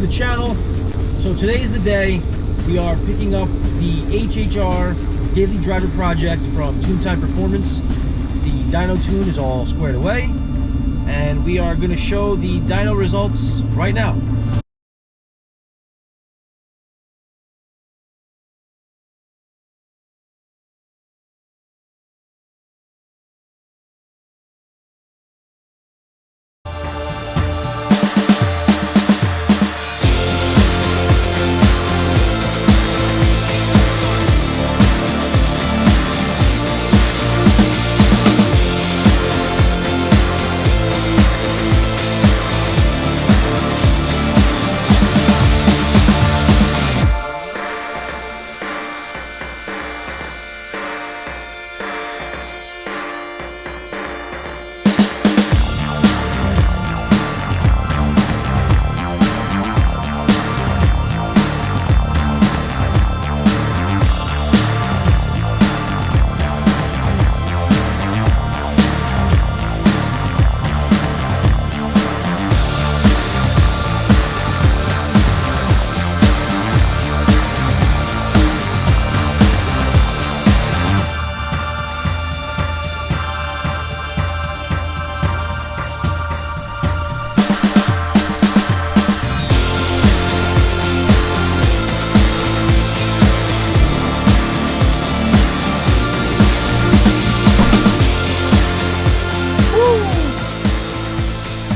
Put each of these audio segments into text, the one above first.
the channel. So today's the day. We are picking up the HHR Daily Driver Project from ZZPerformance. The Dyno Tune is all squared away, and we are going to show the dyno results right now.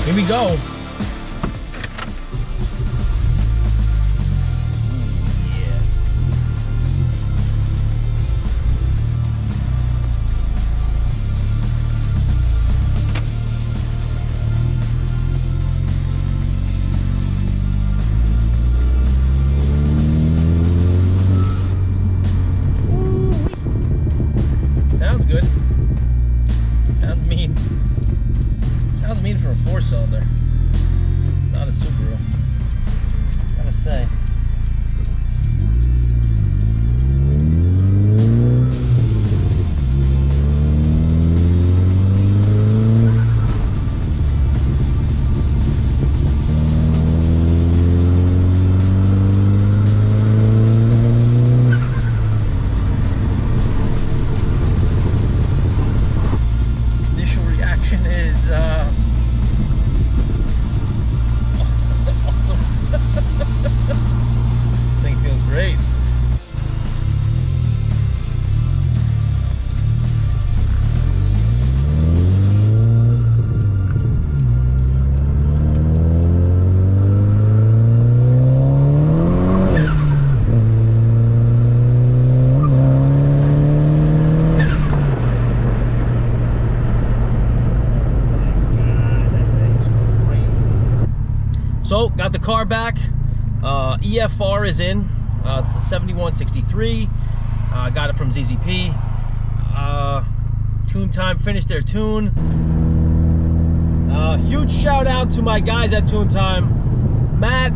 Here we go. Sounds good. Sounds mean. Sounds mean for a four-cylinder. It's not a Subaru. Gotta say. Initial reaction is awesome. This thing feels great. So, got the car back. EFR is in. It's the 7163. Got it from ZZP. Tune Time finished their tune. Huge shout out to my guys at Tune Time: Matt,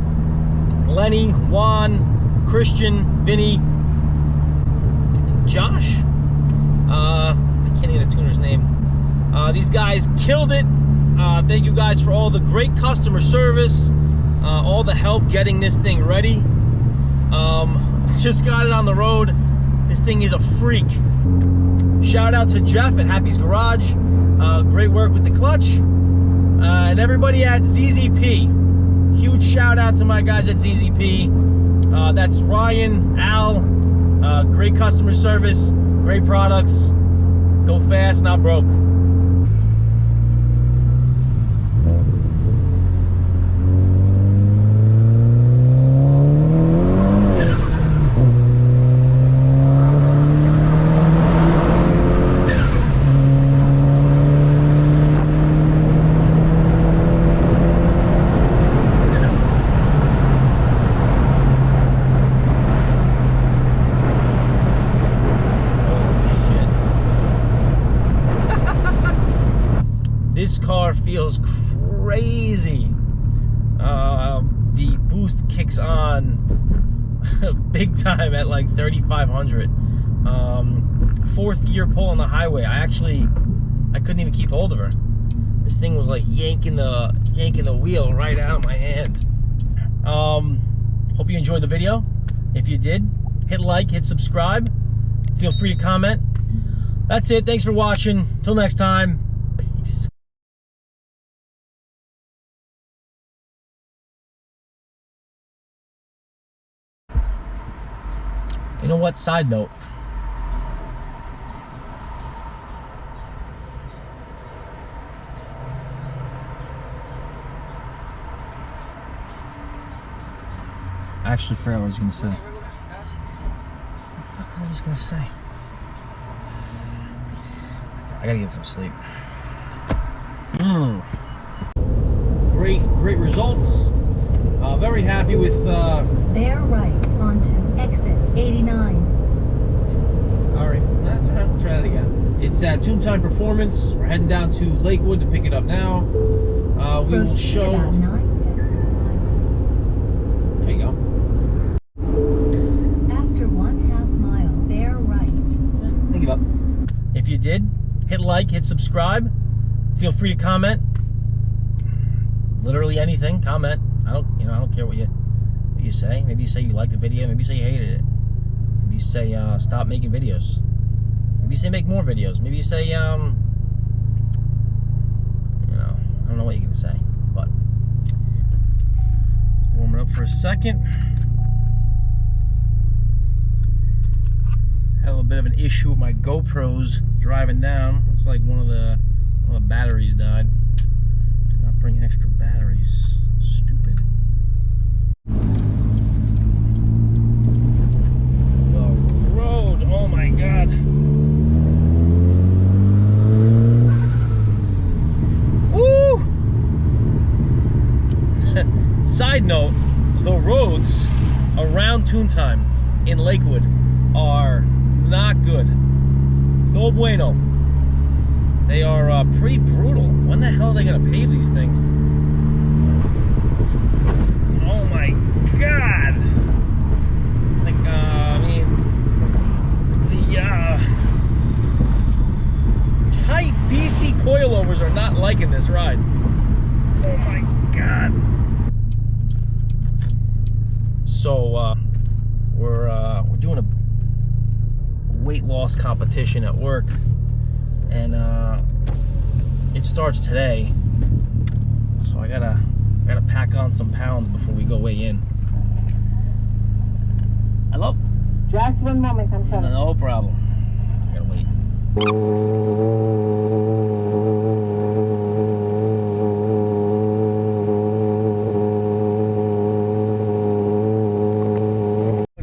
Lenny, Juan, Christian, Vinny, and Josh. I can't get a tuner's name. These guys killed it. Thank you guys for all the great customer service, all the help getting this thing ready. Just got it on the road. This thing is a freak. Shout out to Jeff at Happy's Garage. Great work with the clutch. And everybody at ZZP. Huge shout out to my guys at ZZP. That's Ryan, Al. Great customer service, great products. Go fast, not broke. This car feels crazy. The boost kicks on big time at like 3,500. Fourth gear pull on the highway. I couldn't even keep hold of her. This thing was like yanking the wheel right out of my hand. Hope you enjoyed the video. If you did, hit like, hit subscribe. Feel free to comment. That's it. Thanks for watching. Till next time. Peace. You know what? Side note. I actually forgot what I was going to say. What the fuck was I just going to say? I gotta get some sleep. Great results. Very happy with... Bear right onto exit 89. Sorry, that's all right. We'll try that again. It's at Tune Time Performance. We're heading down to Lakewood to pick it up now. We will show... About 9 There you go. After 1/2 mile, bear right. Think about it. If you did, hit like, hit subscribe. Feel free to comment. Literally anything, comment. I don't care what you say. Maybe you say you like the video. Maybe you say you hated it. Maybe you say stop making videos. Maybe you say make more videos. Maybe you say I don't know what you're gonna say, but let's warm it up for a second. Had a little bit of an issue with my GoPros driving down. Looks like one of the batteries died. Did not bring extra batteries. Stupid. The road, oh my god. Woo! Side note, the roads around Tune Time in Lakewood are not good. No bueno. They are pretty brutal. When the hell are they gonna pave these things? Oh my god! Like, I mean, the tight BC coilovers are not liking this ride. Oh my god! So we're doing a weight loss competition at work, and it starts today, so I gotta pack on some pounds before we go weigh in. Hello? Just one moment, I'm sorry. No problem. I gotta wait.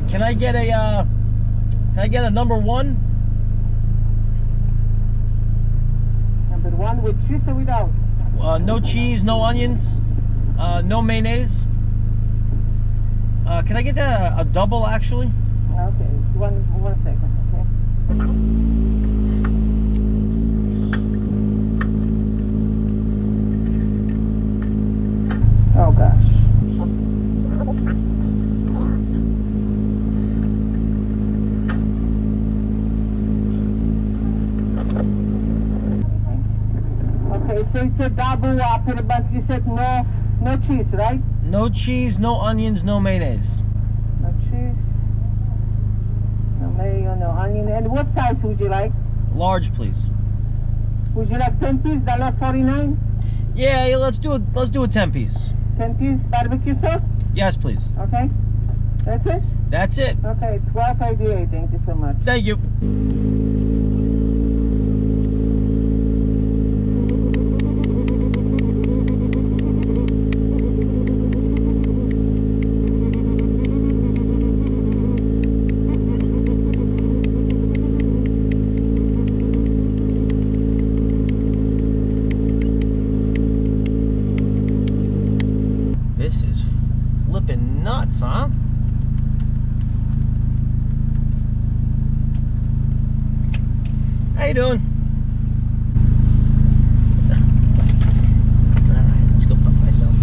Can I get a number one? Number one with cheese or without? No cheese, no onions, no mayonnaise. Can I get that a double actually? Okay, one second, okay? Oh gosh. Okay, so it's a double whopper, but you said no cheese, right? No cheese, no onions, no mayonnaise. No cheese, no mayo, no onion. And what size would you like? Large, please. Would you like 10 piece, $1.49? Yeah, let's do a 10 piece. 10 piece barbecue sauce? Yes, please. Okay. That's it? That's it. Okay, $12.88. Thank you so much. Thank you. This is flipping nuts, huh? How you doing? Alright, let's go fuck myself.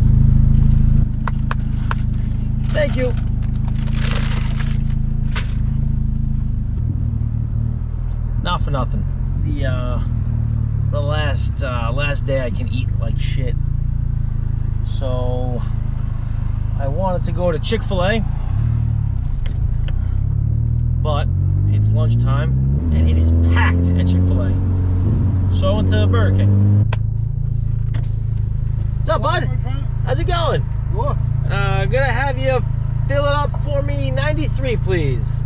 Thank you. Not for nothing. The last day I can eat like shit. So I wanted to go to Chick-fil-A, but it's lunchtime and it is packed at Chick-fil-A. So I went to Burger King. What's up, bud? How's it going? Good. Gonna have you fill it up for me, 93, please.